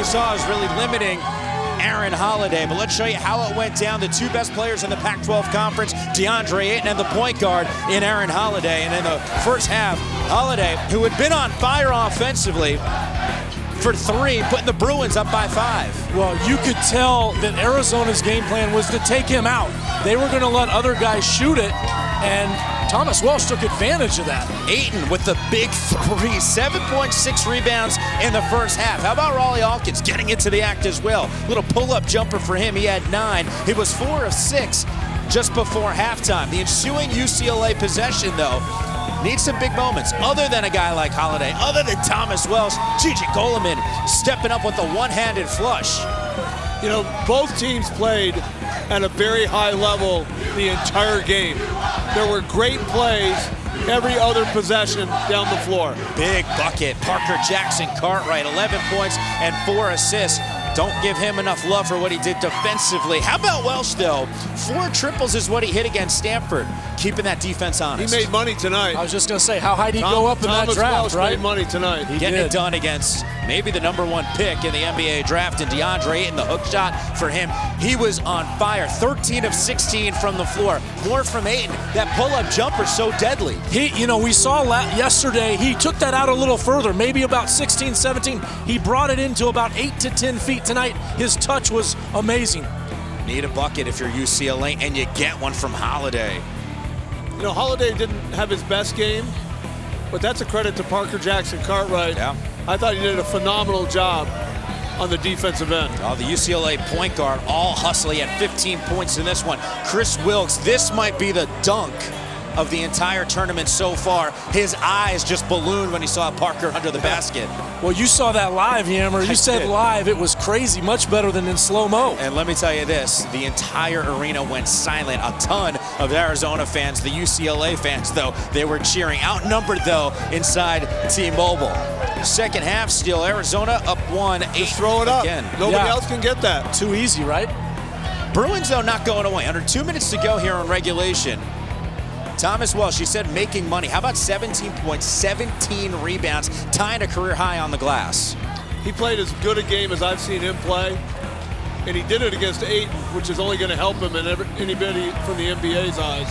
saw is really limiting Aaron Holiday, but let's show you how it went down. The two best players in the Pac-12 Conference, Deandre Ayton and the point guard in Aaron Holiday. And in the first half, Holiday, who had been on fire offensively for 3, putting the Bruins up by 5. Well, you could tell that Arizona's game plan was to take him out. They were going to let other guys shoot it, and Thomas Welsh took advantage of that. Ayton with the big 3, 7.6 rebounds in the first half. How about Raleigh Hawkins getting into the act as well? Little pull-up jumper for him. He had 9. He was 4 of 6 just before halftime. The ensuing UCLA possession, though, needs some big moments. Other than a guy like Holiday, other than Thomas Welsh, Gigi Goleman stepping up with the one-handed flush. You know, both teams played at a very high level the entire game. There were great plays every other possession down the floor. Big bucket. Parker Jackson Cartwright, 11 points and 4 assists. Don't give him enough love for what he did defensively. How about Welsh, though? 4 triples is what he hit against Stanford, keeping that defense honest. He made money tonight. I was just going to say, how high did he go up in that draft, Welsh right? made money tonight. He Getting did. it done against maybe the #1 pick in the NBA draft, and Deandre Ayton, the hook shot for him. He was on fire. 13 of 16 from the floor. More from Ayton. That pull-up jumper so deadly. We saw yesterday, he took that out a little further, maybe about 16, 17. He brought it into about 8 to 10 feet tonight. His touch was amazing. Need a bucket if you're UCLA, and you get one from Holiday. You know, Holiday didn't have his best game, but that's a credit to Parker Jackson Cartwright. Yeah. I thought he did a phenomenal job on the defensive end. Oh, the UCLA point guard all hustling at 15 points in this one. Chris Wilkes, this might be the dunk of the entire tournament so far. His eyes just ballooned when he saw Parker under the basket. Well, you saw that live, Yammer. You said did. Live. It was crazy, much better than in slow-mo. And let me tell you this, the entire arena went silent. A ton of Arizona fans, the UCLA fans, though, they were cheering. Outnumbered, though, inside T-Mobile. Second half still, Arizona up 1-8. Just throw it up. Again. Nobody else can get that. Too easy, right? Bruins, though, not going away. Under 2 minutes to go here on regulation. Thomas Welsh, you said making money. How about 17 points, 17 rebounds, tying a career high on the glass? He played as good a game as I've seen him play, and he did it against Ayton, which is only going to help him and anybody from the NBA's eyes.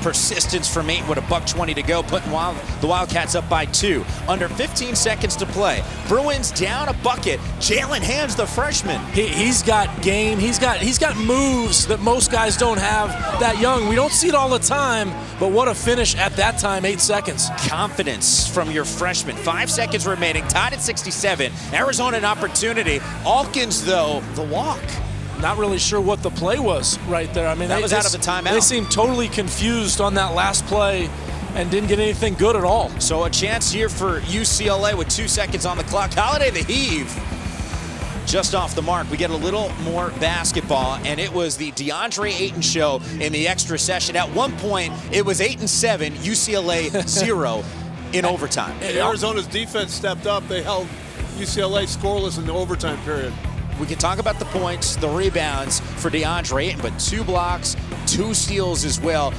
Persistence from Ayton with a $1.20 to go, putting the Wildcats up by 2. Under 15 seconds to play. Bruins down a bucket. Jalen Hands, the freshman. He's got game. He's got moves that most guys don't have that young. We don't see it all the time, but what a finish at that time, 8 seconds. Confidence from your freshman. 5 seconds remaining, tied at 67. Arizona an opportunity. Alkins, though, the walk. Not really sure what the play was right there. I mean, that was out of the timeout. They seemed totally confused on that last play and didn't get anything good at all. So a chance here for UCLA with 2 seconds on the clock. Holiday the heave. Just off the mark. We get a little more basketball, and it was the Deandre Ayton show in the extra session. At one point, it was 8-7, UCLA 0 in overtime. And Arizona's defense stepped up. They held UCLA scoreless in the overtime period. We can talk about the points, the rebounds for Deandre Ayton, but 2 blocks, 2 steals as well.